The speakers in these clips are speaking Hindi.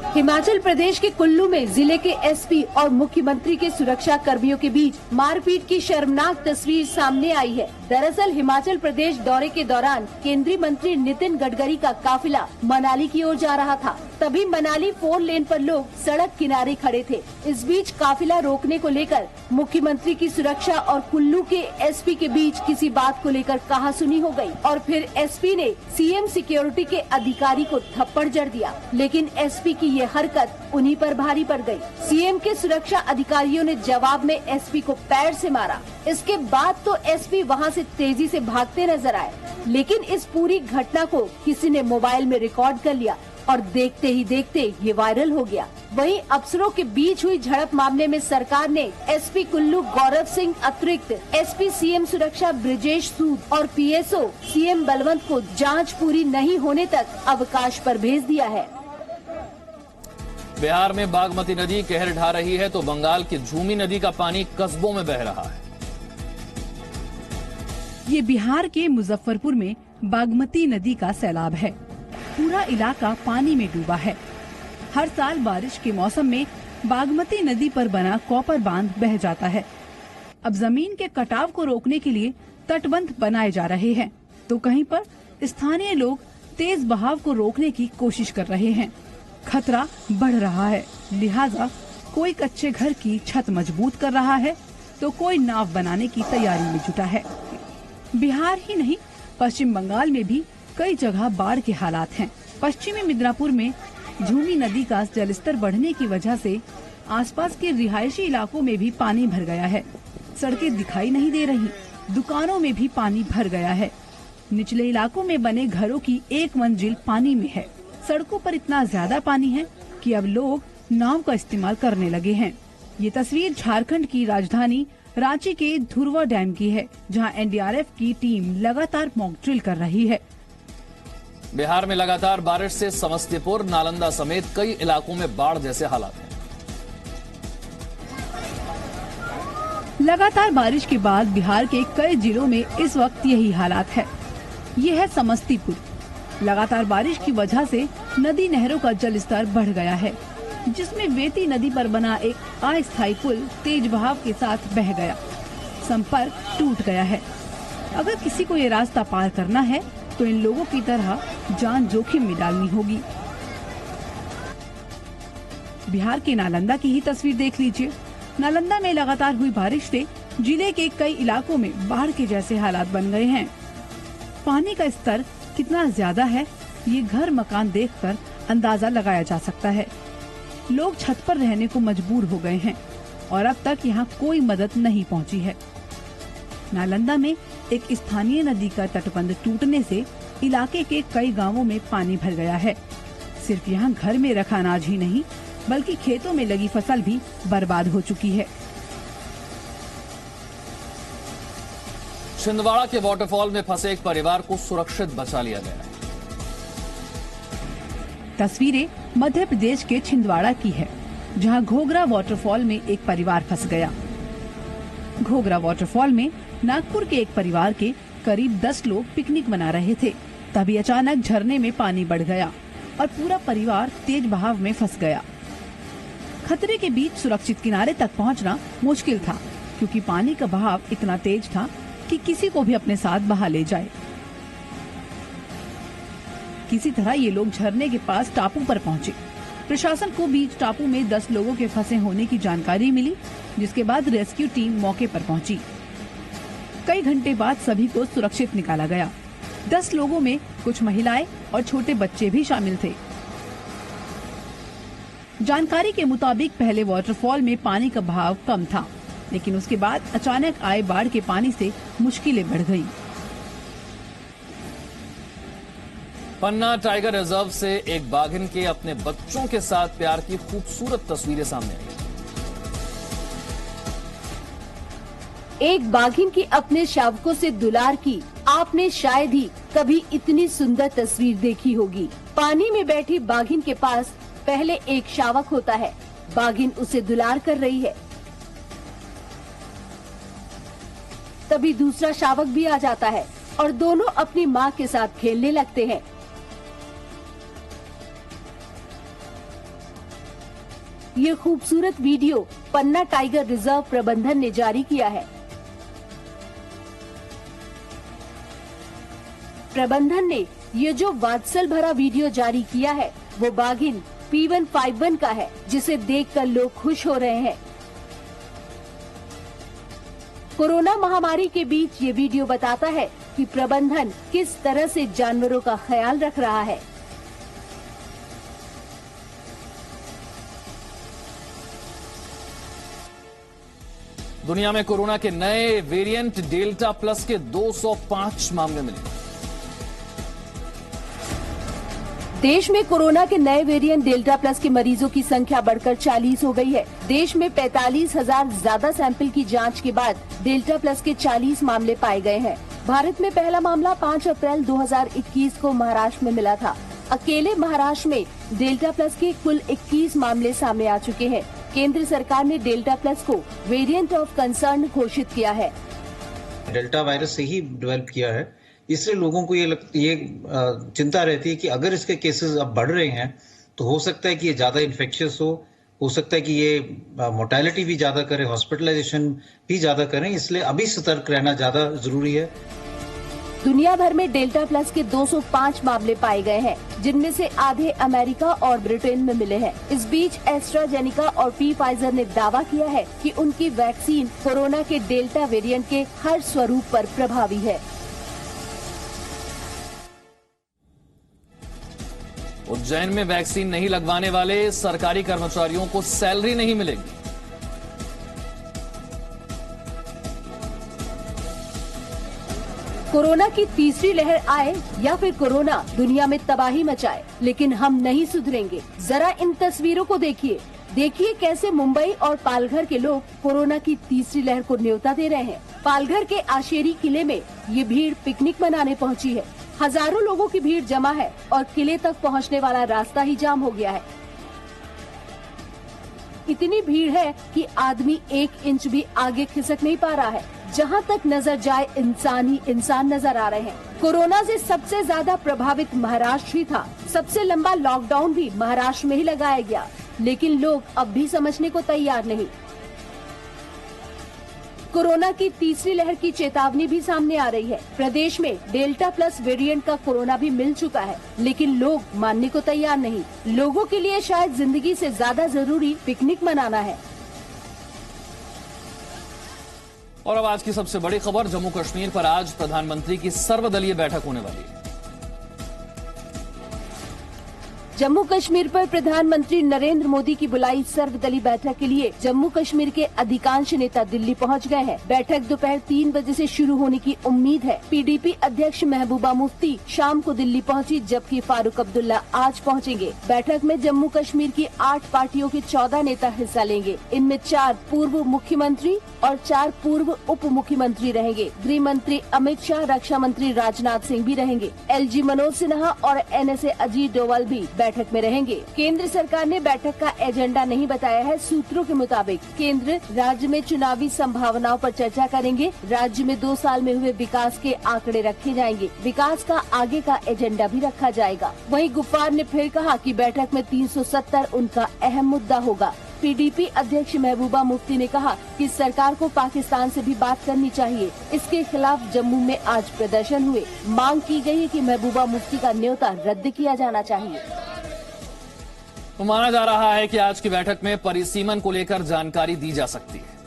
हिमाचल प्रदेश के कुल्लू में जिले के एसपी और मुख्यमंत्री के सुरक्षा कर्मियों के बीच मारपीट की शर्मनाक तस्वीर सामने आई है। दरअसल हिमाचल प्रदेश दौरे के दौरान केंद्रीय मंत्री नितिन गडकरी का काफिला मनाली की ओर जा रहा था। तभी मनाली 4 लेन पर लोग सड़क किनारे खड़े थे। इस बीच काफिला रोकने को लेकर मुख्यमंत्री की सुरक्षा और कुल्लू के एसपी के बीच किसी बात को लेकर कहासुनी हो गई और फिर एसपी ने सीएम सिक्योरिटी के अधिकारी को थप्पड़ जड़ दिया। लेकिन एसपी की ये हरकत उन्हीं पर भारी पड़ गई। सीएम के सुरक्षा अधिकारियों ने जवाब में एसपी को पैर से मारा। इसके बाद तो एसपी वहां से तेजी से भागते नजर आए, लेकिन इस पूरी घटना को किसी ने मोबाइल में रिकॉर्ड कर लिया और देखते ही देखते ये वायरल हो गया। वहीं अफसरों के बीच हुई झड़प मामले में सरकार ने एसपी कुल्लू गौरव सिंह अतिरिक्त एसपी सीएम सुरक्षा ब्रिजेश सूद और पीएसओ सीएम बलवंत को जांच पूरी नहीं होने तक अवकाश पर भेज दिया है। बिहार में बागमती नदी कहर ढा रही है तो बंगाल की झूमी नदी का पानी कस्बों में बह रहा है। ये बिहार के मुजफ्फरपुर में बागमती नदी का सैलाब है। पूरा इलाका पानी में डूबा है। हर साल बारिश के मौसम में बागमती नदी पर बना कॉपर बांध बह जाता है। अब जमीन के कटाव को रोकने के लिए तटबंध बनाए जा रहे हैं, तो कहीं पर स्थानीय लोग तेज बहाव को रोकने की कोशिश कर रहे हैं। खतरा बढ़ रहा है, लिहाजा कोई कच्चे घर की छत मजबूत कर रहा है तो कोई नाव बनाने की तैयारी में जुटा है। बिहार ही नहीं, पश्चिम बंगाल में भी कई जगह बाढ़ के हालात हैं। पश्चिमी मिदनापुर में झूमी नदी का जलस्तर बढ़ने की वजह से आसपास के रिहायशी इलाकों में भी पानी भर गया है। सड़कें दिखाई नहीं दे रही, दुकानों में भी पानी भर गया है। निचले इलाकों में बने घरों की एक मंजिल पानी में है। सड़कों पर इतना ज्यादा पानी है कि अब लोग नाव का इस्तेमाल करने लगे हैं। ये तस्वीर झारखंड की राजधानी रांची के धुरवा डैम की है, जहां एनडीआरएफ की टीम लगातार मॉक ड्रिल कर रही है। बिहार में लगातार बारिश से समस्तीपुर, नालंदा समेत कई इलाकों में बाढ़ जैसे हालात हैं। लगातार बारिश के बाद बिहार के कई जिलों में इस वक्त यही हालात है। ये है समस्तीपुर। लगातार बारिश की वजह से नदी नहरों का जलस्तर बढ़ गया है, जिसमें वेती नदी पर बना एक अस्थायी पुल तेज बहाव के साथ बह गया। संपर्क टूट गया है। अगर किसी को ये रास्ता पार करना है तो इन लोगों की तरह जान जोखिम में डालनी होगी। बिहार के नालंदा की ही तस्वीर देख लीजिए। नालंदा में लगातार हुई बारिश से जिले के कई इलाकों में बाढ़ के जैसे हालात बन गए हैं। पानी का स्तर कितना ज्यादा है, ये घर मकान देखकर अंदाजा लगाया जा सकता है। लोग छत पर रहने को मजबूर हो गए हैं और अब तक यहाँ कोई मदद नहीं पहुँची है। नालंदा में एक स्थानीय नदी का तटबंध टूटने से इलाके के कई गांवों में पानी भर गया है। सिर्फ यहाँ घर में रखा अनाज ही नहीं, बल्कि खेतों में लगी फसल भी बर्बाद हो चुकी है। छिंदवाड़ा के वाटरफॉल में फंसे एक परिवार को सुरक्षित बचा लिया गया है। तस्वीरें मध्य प्रदेश के छिंदवाड़ा की है, जहां घोघरा वाटरफॉल में एक परिवार फंस गया। घोघरा वाटरफॉल में नागपुर के एक परिवार के करीब 10 लोग पिकनिक मना रहे थे। तभी अचानक झरने में पानी बढ़ गया और पूरा परिवार तेज बहाव में फंस गया। खतरे के बीच सुरक्षित किनारे तक पहुंचना मुश्किल था, क्योंकि पानी का बहाव इतना तेज था कि किसी को भी अपने साथ बहा ले जाए। किसी तरह ये लोग झरने के पास टापू पर पहुंचे। प्रशासन को बीच टापू में 10 लोगों के फंसे होने की जानकारी मिली, जिसके बाद रेस्क्यू टीम मौके पर पहुंची। कई घंटे बाद सभी को सुरक्षित निकाला गया। 10 लोगों में कुछ महिलाएं और छोटे बच्चे भी शामिल थे। जानकारी के मुताबिक पहले वाटरफॉल में पानी का बहाव कम था, लेकिन उसके बाद अचानक आए बाढ़ के पानी से मुश्किलें बढ़ गईं। पन्ना टाइगर रिजर्व से एक बाघिन के अपने बच्चों के साथ प्यार की खूबसूरत तस्वीरें सामने आई। एक बाघिन की अपने शावकों से दुलार की आपने शायद ही कभी इतनी सुंदर तस्वीर देखी होगी। पानी में बैठी बाघिन के पास पहले एक शावक होता है। बाघिन उसे दुलार कर रही है, तभी दूसरा शावक भी आ जाता है और दोनों अपनी माँ के साथ खेलने लगते हैं। ये खूबसूरत वीडियो पन्ना टाइगर रिजर्व प्रबंधन ने जारी किया है। प्रबंधन ने ये जो वात्सल भरा वीडियो जारी किया है वो बाघिन P151 का है, जिसे देखकर लोग खुश हो रहे हैं। कोरोना महामारी के बीच ये वीडियो बताता है कि प्रबंधन किस तरह से जानवरों का ख्याल रख रहा है। दुनिया में कोरोना के नए वेरिएंट डेल्टा प्लस के 205 मामले मिले। देश में कोरोना के नए वेरिएंट डेल्टा प्लस के मरीजों की संख्या बढ़कर 40 हो गई है। देश में 45,000 ज्यादा सैंपल की जांच के बाद डेल्टा प्लस के 40 मामले पाए गए हैं। भारत में पहला मामला 5 अप्रैल 2021 को महाराष्ट्र में मिला था। अकेले महाराष्ट्र में डेल्टा प्लस के कुल 21 मामले सामने आ चुके हैं। केंद्र सरकार ने डेल्टा प्लस को वेरिएंट ऑफ कंसर्न घोषित किया है। डेल्टा वायरस से ही डेवलप किया है, इसलिए लोगों को ये चिंता रहती है कि अगर इसके केसेस अब बढ़ रहे हैं तो हो सकता है कि ये ज्यादा इन्फेक्शियस हो सकता है कि ये मोर्टेलिटी भी ज्यादा करे, हॉस्पिटलाइजेशन भी ज्यादा करें, इसलिए अभी सतर्क रहना ज्यादा जरूरी है। दुनिया भर में डेल्टा प्लस के 205 मामले पाए गए हैं, जिनमें से आधे अमेरिका और ब्रिटेन में मिले हैं। इस बीच एस्ट्राजेनिका और फाइजर ने दावा किया है कि उनकी वैक्सीन कोरोना के डेल्टा वेरिएंट के हर स्वरूप पर प्रभावी है। उज्जैन में वैक्सीन नहीं लगवाने वाले सरकारी कर्मचारियों को सैलरी नहीं मिलेगी। कोरोना की तीसरी लहर आए या फिर कोरोना दुनिया में तबाही मचाए, लेकिन हम नहीं सुधरेंगे। जरा इन तस्वीरों को देखिए कैसे मुंबई और पालघर के लोग कोरोना की तीसरी लहर को न्योता दे रहे हैं। पालघर के आशेरी किले में ये भीड़ पिकनिक मनाने पहुंची है। हजारों लोगों की भीड़ जमा है और किले तक पहुंचने वाला रास्ता ही जाम हो गया है। इतनी भीड़ है कि आदमी 1 इंच भी आगे खिसक नहीं पा रहा है। जहां तक नजर जाए इंसान ही इंसान नजर आ रहे हैं। कोरोना से सबसे ज्यादा प्रभावित महाराष्ट्र ही था। सबसे लंबा लॉकडाउन भी महाराष्ट्र में ही लगाया गया, लेकिन लोग अब भी समझने को तैयार नहीं। कोरोना की तीसरी लहर की चेतावनी भी सामने आ रही है। प्रदेश में डेल्टा प्लस वेरिएंट का कोरोना भी मिल चुका है, लेकिन लोग मानने को तैयार नहीं। लोगों के लिए शायद जिंदगी से ज्यादा जरूरी पिकनिक मनाना है। और अब आज की सबसे बड़ी खबर, जम्मू कश्मीर पर आज प्रधानमंत्री की सर्वदलीय बैठक होने वाली है। जम्मू कश्मीर पर प्रधानमंत्री नरेंद्र मोदी की बुलाई सर्वदलीय बैठक के लिए जम्मू कश्मीर के अधिकांश नेता दिल्ली पहुंच गए हैं। बैठक दोपहर 3 बजे से शुरू होने की उम्मीद है। पीडीपी अध्यक्ष महबूबा मुफ्ती शाम को दिल्ली पहुंची, जबकि फारूक अब्दुल्ला आज पहुंचेंगे। बैठक में जम्मू कश्मीर की 8 पार्टियों के 14 नेता हिस्सा लेंगे। इनमें 4 पूर्व मुख्यमंत्री और 4 पूर्व उप मुख्यमंत्री रहेंगे। गृह मंत्री अमित शाह, रक्षा मंत्री राजनाथ सिंह भी रहेंगे। LG मनोज सिन्हा और NSA अजीत डोवाल भी बैठक में रहेंगे। केंद्र सरकार ने बैठक का एजेंडा नहीं बताया है। सूत्रों के मुताबिक केंद्र राज्य में चुनावी संभावनाओं पर चर्चा करेंगे। राज्य में 2 साल में हुए विकास के आंकड़े रखे जाएंगे। विकास का आगे का एजेंडा भी रखा जाएगा। वहीं गुफ्फार ने फिर कहा कि बैठक में 370 उनका अहम मुद्दा होगा। पीडीपी अध्यक्ष महबूबा मुफ्ती ने कहा कि सरकार को पाकिस्तान से भी बात करनी चाहिए। इसके खिलाफ जम्मू में आज प्रदर्शन हुए। मांग की गई है कि महबूबा मुफ्ती का न्योता रद्द किया जाना चाहिए। तो माना जा रहा है कि आज की बैठक में परिसीमन को लेकर जानकारी दी जा सकती है।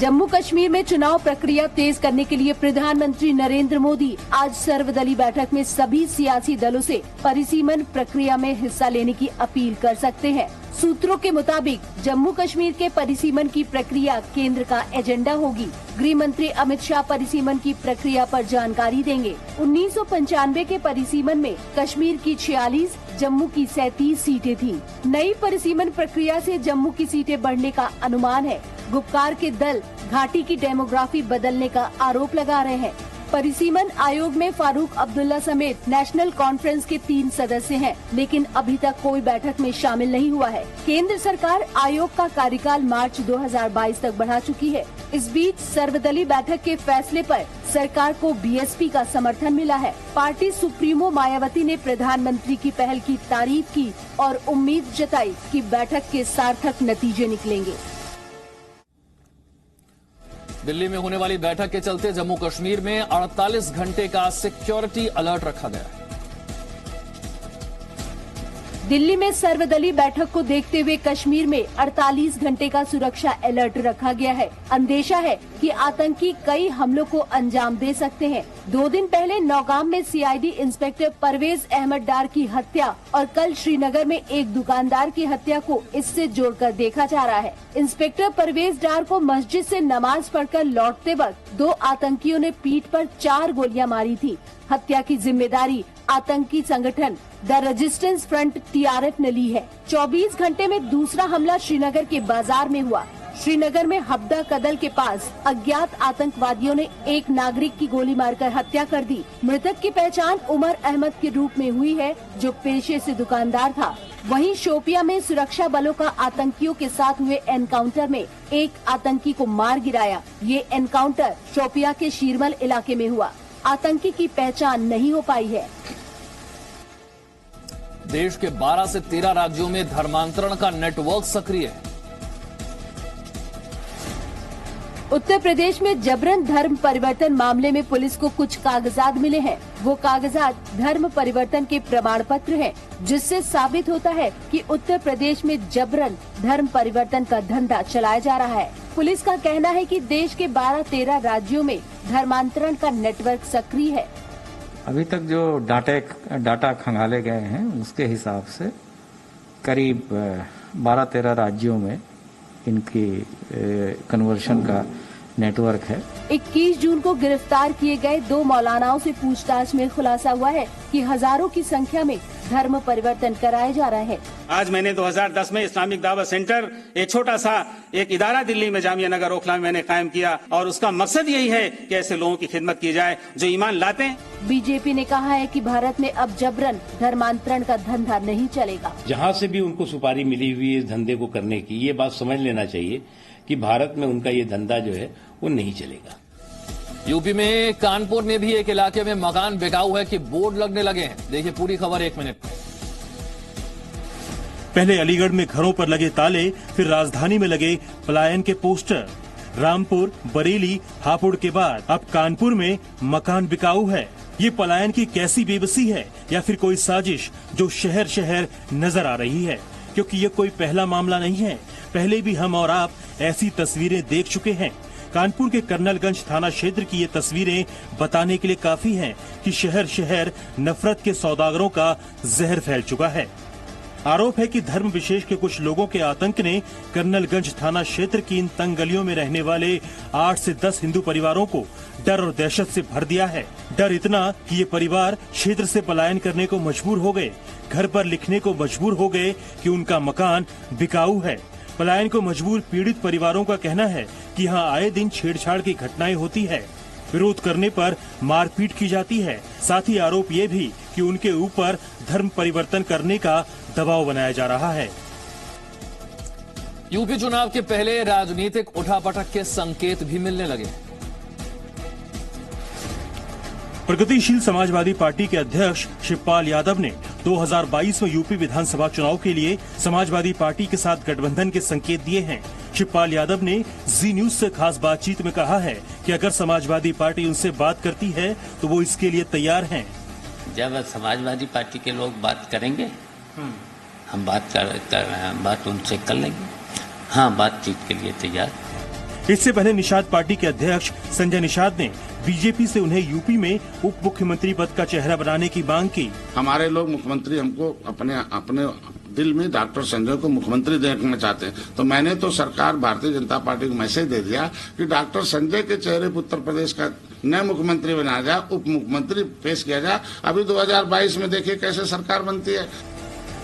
जम्मू कश्मीर में चुनाव प्रक्रिया तेज करने के लिए प्रधानमंत्री नरेंद्र मोदी आज सर्वदलीय बैठक में सभी सियासी दलों से परिसीमन प्रक्रिया में हिस्सा लेने की अपील कर सकते हैं। सूत्रों के मुताबिक जम्मू कश्मीर के परिसीमन की प्रक्रिया केंद्र का एजेंडा होगी। गृह मंत्री अमित शाह परिसीमन की प्रक्रिया पर जानकारी देंगे। 1995 के परिसीमन में कश्मीर की 46, जम्मू की 37 सीटें थीं। नई परिसीमन प्रक्रिया से जम्मू की सीटें बढ़ने का अनुमान है। गुपकार के दल घाटी की डेमोग्राफी बदलने का आरोप लगा रहे हैं। परिसीमन आयोग में फारूक अब्दुल्ला समेत नेशनल कॉन्फ्रेंस के 3 सदस्य हैं, लेकिन अभी तक कोई बैठक में शामिल नहीं हुआ है। केंद्र सरकार आयोग का कार्यकाल मार्च 2022 तक बढ़ा चुकी है। इस बीच सर्वदलीय बैठक के फैसले पर सरकार को बीएसपी का समर्थन मिला है। पार्टी सुप्रीमो मायावती ने प्रधानमंत्री की पहल की तारीफ की और उम्मीद जताई कि बैठक के सार्थक नतीजे निकलेंगे। दिल्ली में होने वाली बैठक के चलते जम्मू कश्मीर में 48 घंटे का सिक्योरिटी अलर्ट रखा गया है। दिल्ली में सर्वदलीय बैठक को देखते हुए कश्मीर में 48 घंटे का सुरक्षा अलर्ट रखा गया है। अंदेशा है कि आतंकी कई हमलों को अंजाम दे सकते हैं। 2 दिन पहले नौगाम में सीआईडी इंस्पेक्टर परवेज अहमद डार की हत्या और कल श्रीनगर में एक दुकानदार की हत्या को इससे जोड़कर देखा जा रहा है। इंस्पेक्टर परवेज डार को मस्जिद से नमाज पढ़कर लौटते वक्त 2 आतंकियों ने पीठ पर 4 गोलियां मारी थी। हत्या की जिम्मेदारी आतंकी संगठन द रेजिस्टेंस फ्रंट TRF ने ली है। 24 घंटे में दूसरा हमला श्रीनगर के बाजार में हुआ। श्रीनगर में हब्दा कदल के पास अज्ञात आतंकवादियों ने एक नागरिक की गोली मारकर हत्या कर दी। मृतक की पहचान उमर अहमद के रूप में हुई है, जो पेशे से दुकानदार था। वहीं शोपिया में सुरक्षा बलों का आतंकियों के साथ हुए एनकाउंटर में एक आतंकी को मार गिराया। ये एनकाउंटर शोपिया के शीरमल इलाके में हुआ। आतंकी की पहचान नहीं हो पाई है। देश के 12 से 13 राज्यों में धर्मांतरण का नेटवर्क सक्रिय है। उत्तर प्रदेश में जबरन धर्म परिवर्तन मामले में पुलिस को कुछ कागजात मिले हैं। वो कागजात धर्म परिवर्तन के प्रमाण पत्र हैं, जिससे साबित होता है कि उत्तर प्रदेश में जबरन धर्म परिवर्तन का धंधा चलाया जा रहा है। पुलिस का कहना है कि देश के 12-13 राज्यों में धर्मांतरण का नेटवर्क सक्रिय है। अभी तक जो डाटा खंगाले गए हैं उसके हिसाब से करीब 12-13 राज्यों में इनकी कन्वर्शन का नेटवर्क है। 21 जून को गिरफ्तार किए गए 2 मौलानाओं से पूछताछ में खुलासा हुआ है कि हजारों की संख्या में धर्म परिवर्तन कराए जा रहे हैं। आज मैंने 2010 में इस्लामिक दावत सेंटर एक छोटा सा एक इदारा दिल्ली में जामिया नगर ओखला में मैंने कायम किया और उसका मकसद यही है कि ऐसे लोगों की खिदमत की जाए जो ईमान लाते हैं। बीजेपी ने कहा है कि भारत में अब जबरन धर्मांतरण का धंधा नहीं चलेगा। जहां से भी उनको सुपारी मिली हुई है इस धंधे को करने की, ये बात समझ लेना चाहिए कि भारत में उनका ये धंधा जो है वो नहीं चलेगा। यूपी में कानपुर में भी एक इलाके में मकान बिकाऊ है कि बोर्ड लगने लगे हैं। देखिए पूरी खबर 1 मिनट में। पहले अलीगढ़ में घरों पर लगे ताले, फिर राजधानी में लगे पलायन के पोस्टर। रामपुर, बरेली, हापुड़ के बाद अब कानपुर में मकान बिकाऊ है। ये पलायन की कैसी बेबसी है या फिर कोई साजिश जो शहर शहर नजर आ रही है, क्योंकि ये कोई पहला मामला नहीं है। पहले भी हम और आप ऐसी तस्वीरें देख चुके हैं। कानपुर के कर्नलगंज थाना क्षेत्र की ये तस्वीरें बताने के लिए काफी हैं कि शहर शहर नफरत के सौदागरों का जहर फैल चुका है। आरोप है कि धर्म विशेष के कुछ लोगों के आतंक ने कर्नलगंज थाना क्षेत्र की इन तंग गलियों में रहने वाले 8 से 10 हिंदू परिवारों को डर और दहशत से भर दिया है। डर इतना कि ये परिवार क्षेत्र से पलायन करने को मजबूर हो गए, घर पर लिखने को मजबूर हो गए कि उनका मकान बिकाऊ है। पलायन को मजबूर पीड़ित परिवारों का कहना है कि यहाँ आए दिन छेड़छाड़ की घटनाएं होती है, विरोध करने पर मारपीट की जाती है। साथ ही आरोप ये भी कि उनके ऊपर धर्म परिवर्तन करने का दबाव बनाया जा रहा है। यूपी चुनाव के पहले राजनीतिक उठापटक के संकेत भी मिलने लगे। प्रगतिशील समाजवादी पार्टी के अध्यक्ष शिवपाल यादव ने 2022 में यूपी विधानसभा चुनाव के लिए समाजवादी पार्टी के साथ गठबंधन के संकेत दिए हैं। शिवपाल यादव ने जी न्यूज से खास बातचीत में कहा है कि अगर समाजवादी पार्टी उनसे बात करती है तो वो इसके लिए तैयार हैं। जब समाजवादी पार्टी के लोग बात करेंगे हम बात उनसे कर लेंगे। हाँ, बातचीत के लिए तैयार। इससे पहले निषाद पार्टी के अध्यक्ष संजय निषाद ने बीजेपी से उन्हें यूपी में उप मुख्यमंत्री पद का चेहरा बनाने की मांग की। हमारे लोग मुख्यमंत्री हमको अपने दिल में डॉक्टर संजय को मुख्यमंत्री देखना चाहते हैं, तो मैंने तो सरकार भारतीय जनता पार्टी को मैसेज दे दिया कि डॉक्टर संजय के चेहरे पर उत्तर प्रदेश का नया मुख्यमंत्री बनाया जाए, उप मुख्यमंत्री पेश किया जाए। अभी 2022 में देखिए कैसे सरकार बनती है।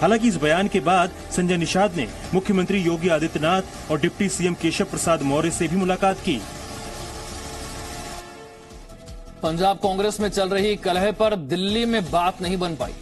हालांकि इस बयान के बाद संजय निषाद ने मुख्यमंत्री योगी आदित्यनाथ और डिप्टी सीएम केशव प्रसाद मौर्य से भी मुलाकात की। पंजाब कांग्रेस में चल रही कलह पर दिल्ली में बात नहीं बन पाई।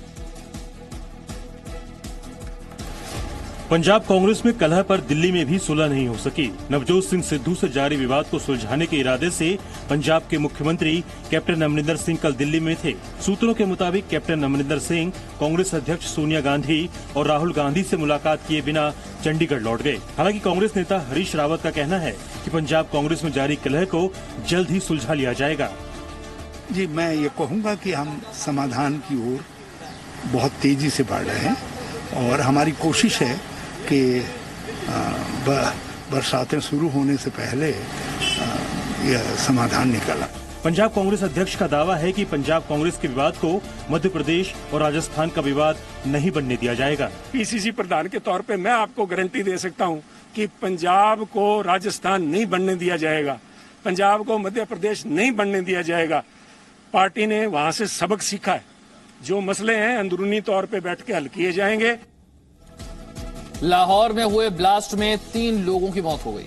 पंजाब कांग्रेस में कलह पर दिल्ली में भी सुलह नहीं हो सकी। नवजोत सिंह सिद्धू से जारी विवाद को सुलझाने के इरादे से पंजाब के मुख्यमंत्री कैप्टन अमरिंदर सिंह कल दिल्ली में थे। सूत्रों के मुताबिक कैप्टन अमरिंदर सिंह कांग्रेस अध्यक्ष सोनिया गांधी और राहुल गांधी से मुलाकात किए बिना चंडीगढ़ लौट गए। हालांकि कांग्रेस नेता हरीश रावत का कहना है कि पंजाब कांग्रेस में जारी कलह को जल्द ही सुलझा लिया जाएगा। जी, मैं ये कहूँगा कि हम समाधान की ओर बहुत तेजी से बढ़ रहे हैं और हमारी कोशिश है कि बरसातें शुरू होने से पहले यह समाधान निकला। पंजाब कांग्रेस अध्यक्ष का दावा है कि पंजाब कांग्रेस के विवाद को मध्य प्रदेश और राजस्थान का विवाद नहीं बनने दिया जाएगा। पीसीसी प्रधान के तौर पे मैं आपको गारंटी दे सकता हूं कि पंजाब को राजस्थान नहीं बनने दिया जाएगा, पंजाब को मध्य प्रदेश नहीं बनने दिया जाएगा। पार्टी ने वहां से सबक सीखा है। जो मसले हैं अंदरूनी तौर पे बैठ के हल किए जाएंगे। लाहौर में हुए ब्लास्ट में 3 लोगों की मौत हो गई।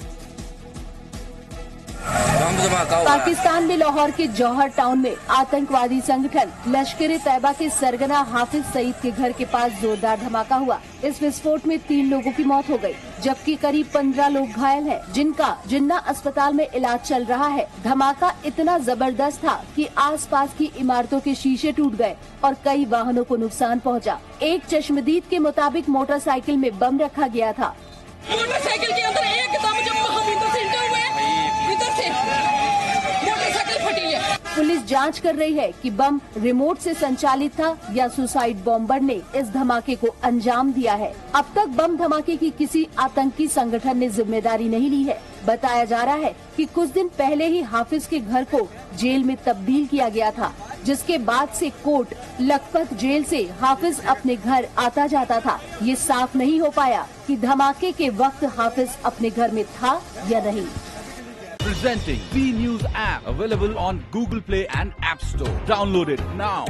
पाकिस्तान में लाहौर के जौहर टाउन में आतंकवादी संगठन लश्कर ए तैयबा के सरगना हाफिज सईद के घर के पास जोरदार धमाका हुआ। इस विस्फोट में 3 लोगों की मौत हो गई, जबकि करीब 15 लोग घायल हैं, जिनका जिन्ना अस्पताल में इलाज चल रहा है। धमाका इतना जबरदस्त था कि आसपास की इमारतों के शीशे टूट गए और कई वाहनों को नुकसान पहुंचा। एक चश्मदीद के मुताबिक मोटरसाइकिल में बम रखा गया था। मोटरसाइकिल के अंदर एकदम जब हम इधर से इंटर हुए, इधर से मोटरसाइकिल फटी है। पुलिस जांच कर रही है कि बम रिमोट से संचालित था या सुसाइड बॉम्बर ने इस धमाके को अंजाम दिया है। अब तक बम धमाके की किसी आतंकी संगठन ने जिम्मेदारी नहीं ली है। बताया जा रहा है कि कुछ दिन पहले ही हाफिज के घर को जेल में तब्दील किया गया था, जिसके बाद से कोट लखपत जेल से हाफिज अपने घर आता जाता था। ये साफ नहीं हो पाया कि धमाके के वक्त हाफिज अपने घर में था या नहीं। Presenting B News app available on Google Play and App Store. Download it now.